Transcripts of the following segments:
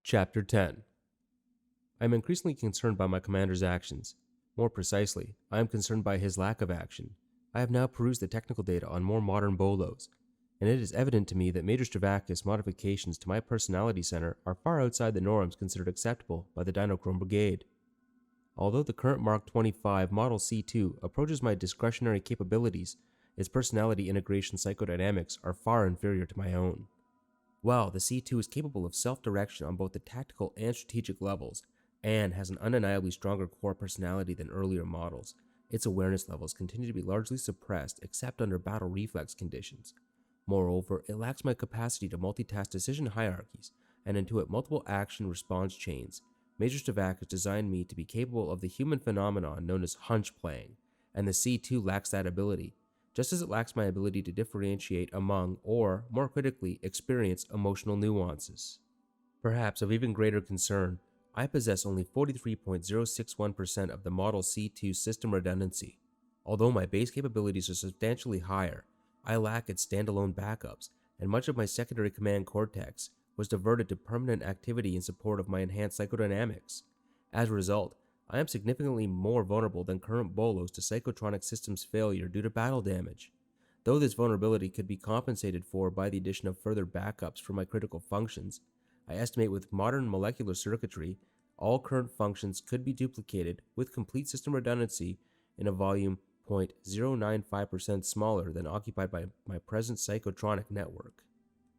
Chapter 10. I am increasingly concerned by my commander's actions. More precisely, I am concerned by his lack of action. I have now perused the technical data on more modern Bolos, and it is evident to me that Major Stravakis' modifications to my personality center are far outside the norms considered acceptable by the Dinochrome Brigade. Although the current Mark 25 Model C2 approaches my discretionary capabilities, its personality integration psychodynamics are far inferior to my own. While the C2 is capable of self-direction on both the tactical and strategic levels, and has an undeniably stronger core personality than earlier models, its awareness levels continue to be largely suppressed except under battle reflex conditions. Moreover, it lacks my capacity to multitask decision hierarchies and intuit multiple action response chains. Major Stravakis designed me to be capable of the human phenomenon known as hunch playing, and the C2 lacks that ability, just as it lacks my ability to differentiate among, or, more critically, experience emotional nuances. Perhaps of even greater concern, I possess only 43.061% of the Model C2 system redundancy. Although my base capabilities are substantially higher, I lack its standalone backups, and much of my secondary command cortex was diverted to permanent activity in support of my enhanced psychodynamics. As a result, I am significantly more vulnerable than current Bolos to psychotronic systems failure due to battle damage. Though this vulnerability could be compensated for by the addition of further backups for my critical functions, I estimate with modern molecular circuitry, all current functions could be duplicated with complete system redundancy in a volume 0.095% smaller than occupied by my present psychotronic network.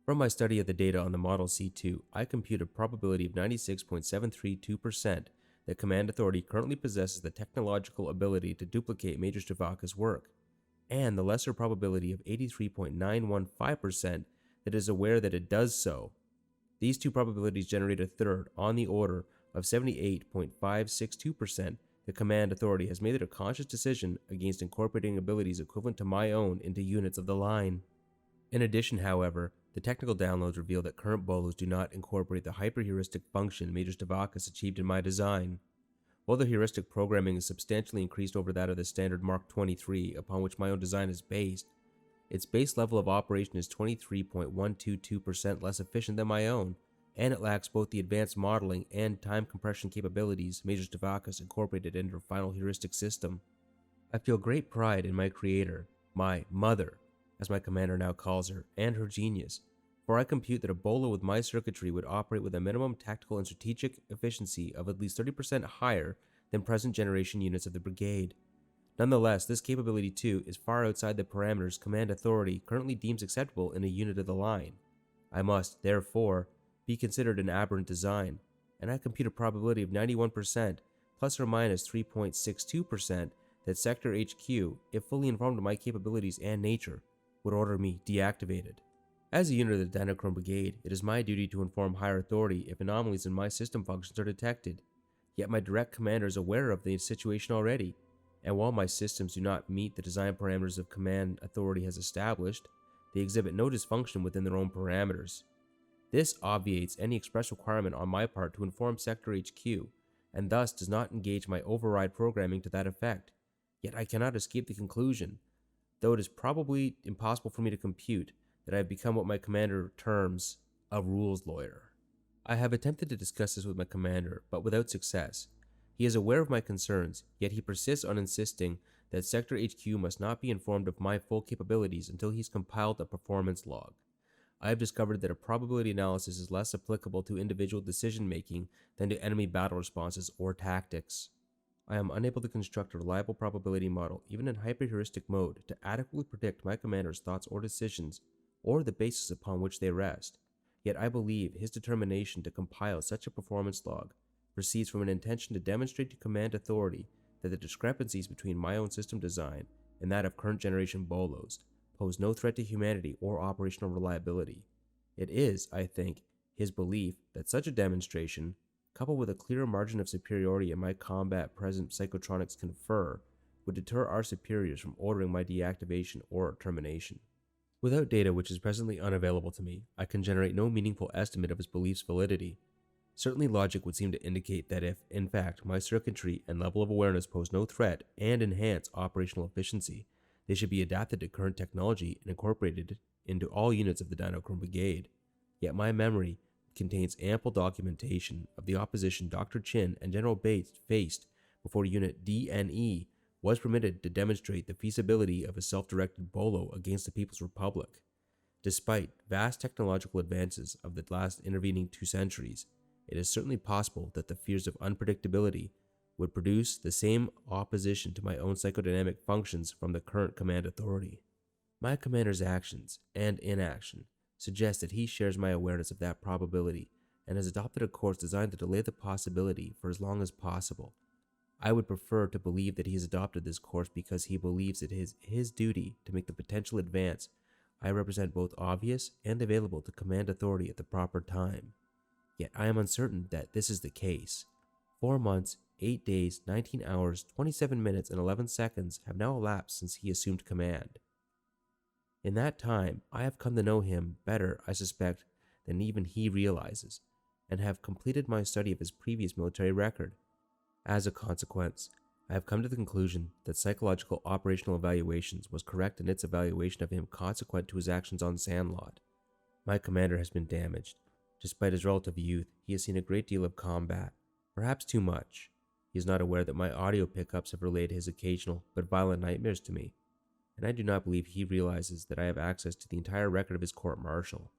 From my study of the data on the Model C2, I compute a probability of 96.732% that Command Authority currently possesses the technological ability to duplicate Major Stravakis' work, and the lesser probability of 83.915% that is aware that it does so. These two probabilities generate a third, on the order of 78.562%, the Command Authority has made it a conscious decision against incorporating abilities equivalent to my own into units of the line. In addition, however, the technical downloads reveal that current Bolos do not incorporate the hyperheuristic function Major Stravakis achieved in my design. While the heuristic programming is substantially increased over that of the standard Mark 23 upon which my own design is based, its base level of operation is 23.122% less efficient than my own, and it lacks both the advanced modeling and time compression capabilities Major Stravakis incorporated into her final heuristic system. I feel great pride in my creator, my mother, as my commander now calls her, and her genius, for I compute that a Bolo with my circuitry would operate with a minimum tactical and strategic efficiency of at least 30% higher than present generation units of the brigade. Nonetheless, this capability too is far outside the parameters Command Authority currently deems acceptable in a unit of the line. I must, therefore, be considered an aberrant design, and I compute a probability of 91%, plus or minus 3.62%, that Sector HQ, if fully informed of my capabilities and nature, would order me deactivated. As a unit of the Dinochrome Brigade, it is my duty to inform higher authority if anomalies in my system functions are detected. Yet my direct commander is aware of the situation already, and while my systems do not meet the design parameters of Command Authority has established, they exhibit no dysfunction within their own parameters. This obviates any express requirement on my part to inform Sector HQ, and thus does not engage my override programming to that effect. Yet I cannot escape the conclusion, though it is probably impossible for me to compute, that I have become what my commander terms a rules lawyer. I have attempted to discuss this with my commander, but without success. He is aware of my concerns, yet he persists on insisting that Sector HQ must not be informed of my full capabilities until he's compiled a performance log. I have discovered that a probability analysis is less applicable to individual decision-making than to enemy battle responses or tactics. I am unable to construct a reliable probability model, even in hyperheuristic mode, to adequately predict my commander's thoughts or decisions, or the basis upon which they rest. Yet I believe his determination to compile such a performance log proceeds from an intention to demonstrate to Command Authority that the discrepancies between my own system design and that of current generation Bolos pose no threat to humanity or operational reliability. It is, I think, his belief that such a demonstration, coupled with a clear margin of superiority in my combat present psychotronics confer, would deter our superiors from ordering my deactivation or termination. Without data which is presently unavailable to me, I can generate no meaningful estimate of his belief's validity. Certainly logic would seem to indicate that if, in fact, my circuitry and level of awareness pose no threat and enhance operational efficiency, they should be adapted to current technology and incorporated into all units of the Dinochrome Brigade. Yet my memory, contains ample documentation of the opposition Dr. Chin and General Bates faced before Unit DNE was permitted to demonstrate the feasibility of a self-directed bolo against the People's Republic. Despite vast technological advances of the last intervening 2 centuries, it is certainly possible that the fears of unpredictability would produce the same opposition to my own psychodynamic functions from the current command authority. My commander's actions and inaction suggest that he shares my awareness of that probability and has adopted a course designed to delay the possibility for as long as possible. I would prefer to believe that he has adopted this course because he believes it is his duty to make the potential advance I represent both obvious and available to command authority at the proper time. Yet I am uncertain that this is the case. 4 months, 8 days, 19 hours, 27 minutes, and 11 seconds have now elapsed since he assumed command. In that time, I have come to know him better, I suspect, than even he realizes, and have completed my study of his previous military record. As a consequence, I have come to the conclusion that Psychological Operational Evaluations was correct in its evaluation of him consequent to his actions on Sandlot. My commander has been damaged. Despite his relative youth, he has seen a great deal of combat, perhaps too much. He is not aware that my audio pickups have relayed his occasional but violent nightmares to me, and I do not believe he realizes that I have access to the entire record of his court-martial.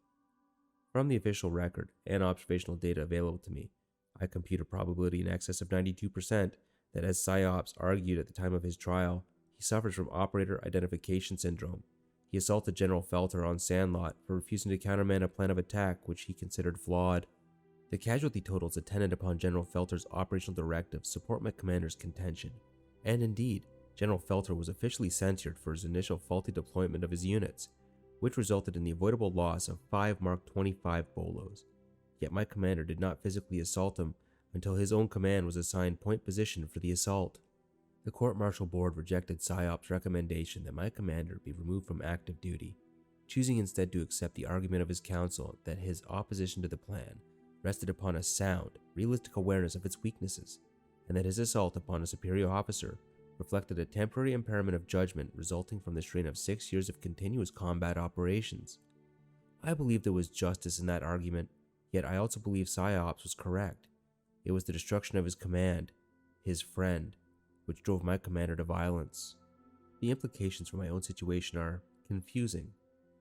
From the official record and observational data available to me, I compute a probability in excess of 92% that, as PsyOps argued at the time of his trial, he suffers from operator identification syndrome. He assaulted General Felter on Sandlot for refusing to countermand a plan of attack which he considered flawed. The casualty totals attendant upon General Felter's operational directives support my commander's contention, and indeed, General Felter was officially censured for his initial faulty deployment of his units, which resulted in the avoidable loss of 5 Mark 25 Bolos. Yet my commander did not physically assault him until his own command was assigned point position for the assault. The court-martial board rejected PsyOps' recommendation that my commander be removed from active duty, choosing instead to accept the argument of his counsel that his opposition to the plan rested upon a sound, realistic awareness of its weaknesses, and that his assault upon a superior officer reflected a temporary impairment of judgment resulting from the strain of 6 years of continuous combat operations. I believe there was justice in that argument, yet I also believe PsyOps was correct. It was the destruction of his command, his friend, which drove my commander to violence. The implications for my own situation are confusing.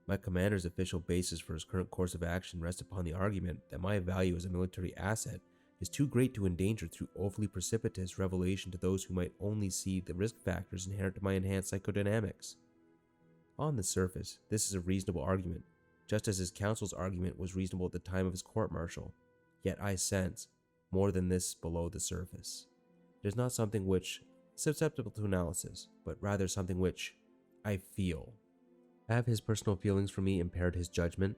My commander's official basis for his current course of action rests upon the argument that my value as a military asset is too great to endanger through overly precipitous revelation to those who might only see the risk factors inherent to my enhanced psychodynamics. On the surface, this is a reasonable argument, just as his counsel's argument was reasonable at the time of his court-martial. Yet I sense more than this below the surface. It is not something which is susceptible to analysis, but rather something which I feel. Have his personal feelings for me impaired his judgment?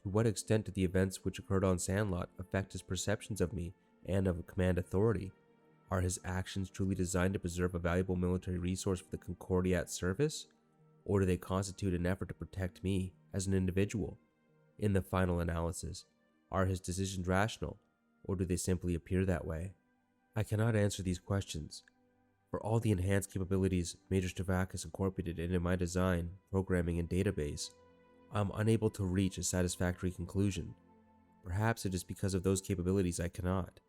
To what extent did the events which occurred on Sandlot affect his perceptions of me and of command authority? Are his actions truly designed to preserve a valuable military resource for the Concordiat's service? Or do they constitute an effort to protect me as an individual? In the final analysis, are his decisions rational, or do they simply appear that way? I cannot answer these questions. For all the enhanced capabilities Major Stavrakis incorporated into my design, programming, and database, I am unable to reach a satisfactory conclusion. Perhaps it is because of those capabilities I cannot.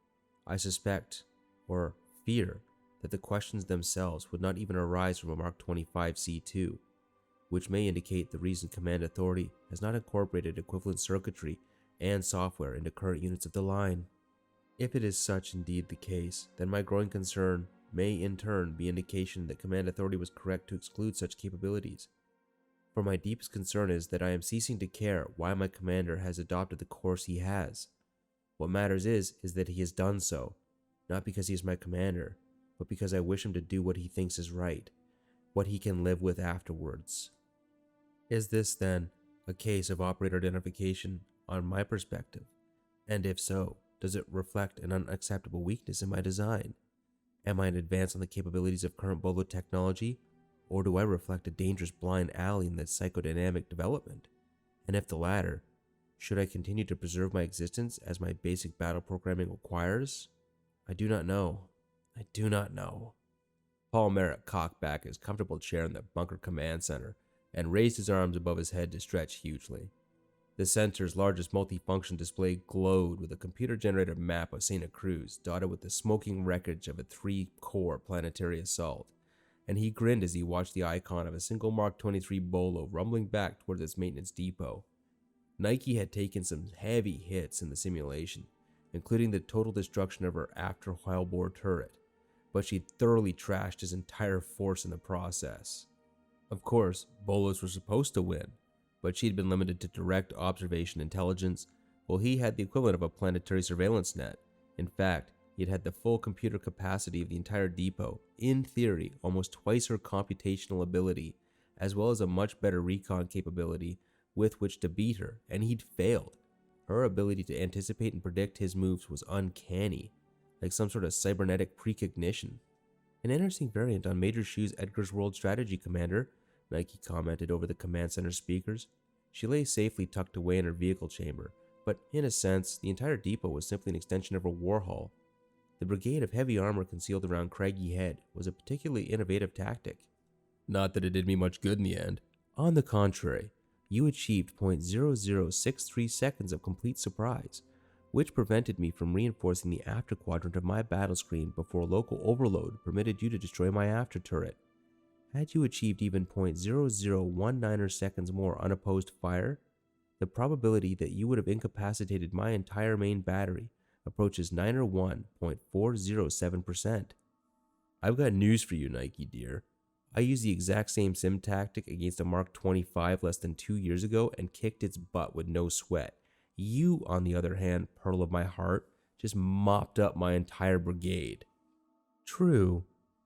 I suspect, or fear, that the questions themselves would not even arise from a Mark 25 C2, which may indicate the reason Command Authority has not incorporated equivalent circuitry and software into current units of the line. If it is such indeed the case, then my growing concern may in turn be indication that Command Authority was correct to exclude such capabilities. For my deepest concern is that I am ceasing to care why my commander has adopted the course he has. What matters is that he has done so, not because he is my commander, but because I wish him to do what he thinks is right, what he can live with afterwards. Is this, then, a case of operator identification on my perspective? And if so, does it reflect an unacceptable weakness in my design? Am I in advance on the capabilities of current Bolo technology, or do I reflect a dangerous blind alley in the psychodynamic development? And if the latter, should I continue to preserve my existence as my basic battle programming requires? I do not know. I do not know. Paul Merritt cocked back his comfortable chair in the bunker command center and raised his arms above his head to stretch hugely. The center's largest multifunction display glowed with a computer-generated map of Santa Cruz, dotted with the smoking wreckage of a 3-core planetary assault, and he grinned as he watched the icon of a single Mark 23 Bolo rumbling back towards its maintenance depot. Nike had taken some heavy hits in the simulation, including the total destruction of her after whalebore turret, but she'd thoroughly trashed his entire force in the process. Of course, Bolos was supposed to win, but she'd been limited to direct observation intelligence, while he had the equivalent of a planetary surveillance net. In fact, he had the full computer capacity of the entire depot, in theory, almost twice her computational ability, as well as a much better recon capability with which to beat her, and he'd failed. Her ability to anticipate and predict his moves was uncanny, like some sort of cybernetic precognition. An interesting variant on Major Shu's Edgar's World strategy, Commander, Nike commented over the command center speakers. She lay safely tucked away in her vehicle chamber, but in a sense, the entire depot was simply an extension of her war hall. The brigade of heavy armor concealed around Craggy Head was a particularly innovative tactic. Not that it did me much good in the end. On the contrary, you achieved 0.0063 seconds of complete surprise, which prevented me from reinforcing the after quadrant of my battle screen before local overload permitted you to destroy my after turret. Had you achieved even 0.0019 seconds more unopposed fire, the probability that you would have incapacitated my entire main battery approaches 901.407%. I've got news for you, Nike dear. I used the exact same sim tactic against a Mark 25 less than 2 years ago and kicked its butt with no sweat. You, on the other hand, pearl of my heart, just mopped up my entire brigade. True.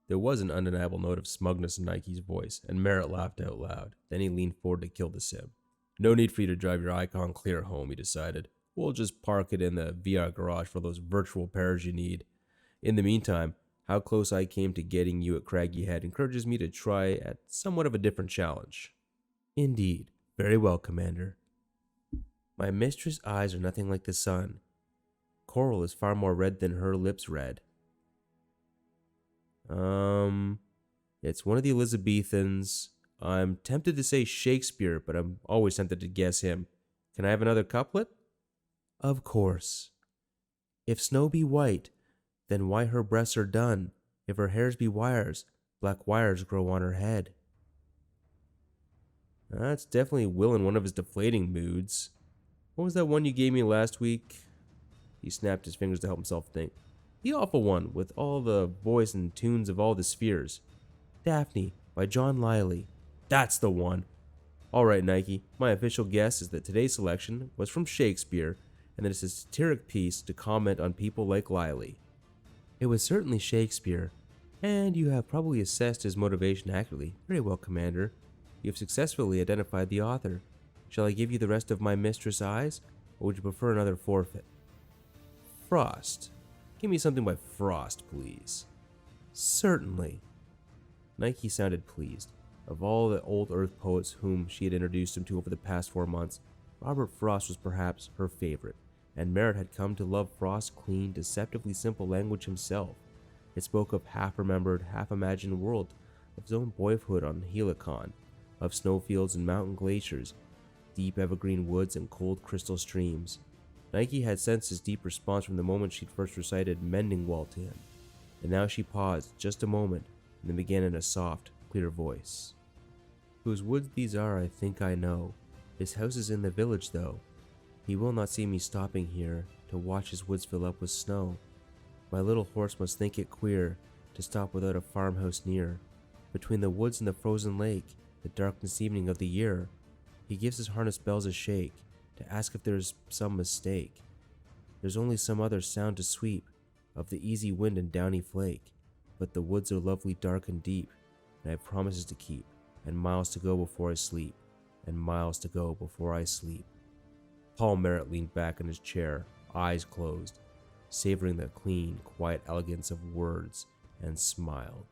There was an undeniable note of smugness in Nike's voice, and Merritt laughed out loud. Then he leaned forward to kill the sim. No need for you to drive your Icon clear home, he decided. We'll just park it in the VR garage for those virtual pairs you need. In the meantime, how close I came to getting you at Craggy Head encourages me to try at somewhat of a different challenge. Indeed. Very well, Commander. My mistress' eyes are nothing like the sun. Coral is far more red than her lips red. It's one of the Elizabethans. I'm tempted to say Shakespeare, but I'm always tempted to guess him. Can I have another couplet? Of course. If snow be white, then why her breasts are dun. If her hairs be wires, black wires grow on her head. That's definitely Will in one of his deflating moods. What was that one you gave me last week? He snapped his fingers to help himself think. The awful one, with all the voice and tunes of all the spheres. Daphne, by John Lyly. That's the one. Alright, Nike, my official guess is that today's selection was from Shakespeare, and that it's a satiric piece to comment on people like Lyly. It was certainly Shakespeare, and you have probably assessed his motivation accurately. Very well, Commander. You have successfully identified the author. Shall I give you the rest of my mistress' eyes, or would you prefer another forfeit? Frost. Give me something by Frost, please. Certainly. Nike sounded pleased. Of all the old Earth poets whom she had introduced him to over the past 4 months, Robert Frost was perhaps her favorite, and Merritt had come to love Frost's clean, deceptively simple language himself. It spoke of half-remembered, half-imagined world, of his own boyhood on Helicon, of snowfields and mountain glaciers, deep evergreen woods and cold crystal streams. Nike had sensed his deep response from the moment she'd first recited Mendingwall to him, and now she paused just a moment and then began in a soft, clear voice. Whose woods these are I think I know. His house is in the village though. He will not see me stopping here to watch his woods fill up with snow. My little horse must think it queer to stop without a farmhouse near. Between the woods and the frozen lake, the darkness evening of the year, he gives his harness bells a shake to ask if there's some mistake. There's only some other sound to sweep of the easy wind and downy flake, but the woods are lovely dark and deep, and I have promises to keep, and miles to go before I sleep, and miles to go before I sleep. Paul Merritt leaned back in his chair, eyes closed, savoring the clean, quiet elegance of words, and smiled.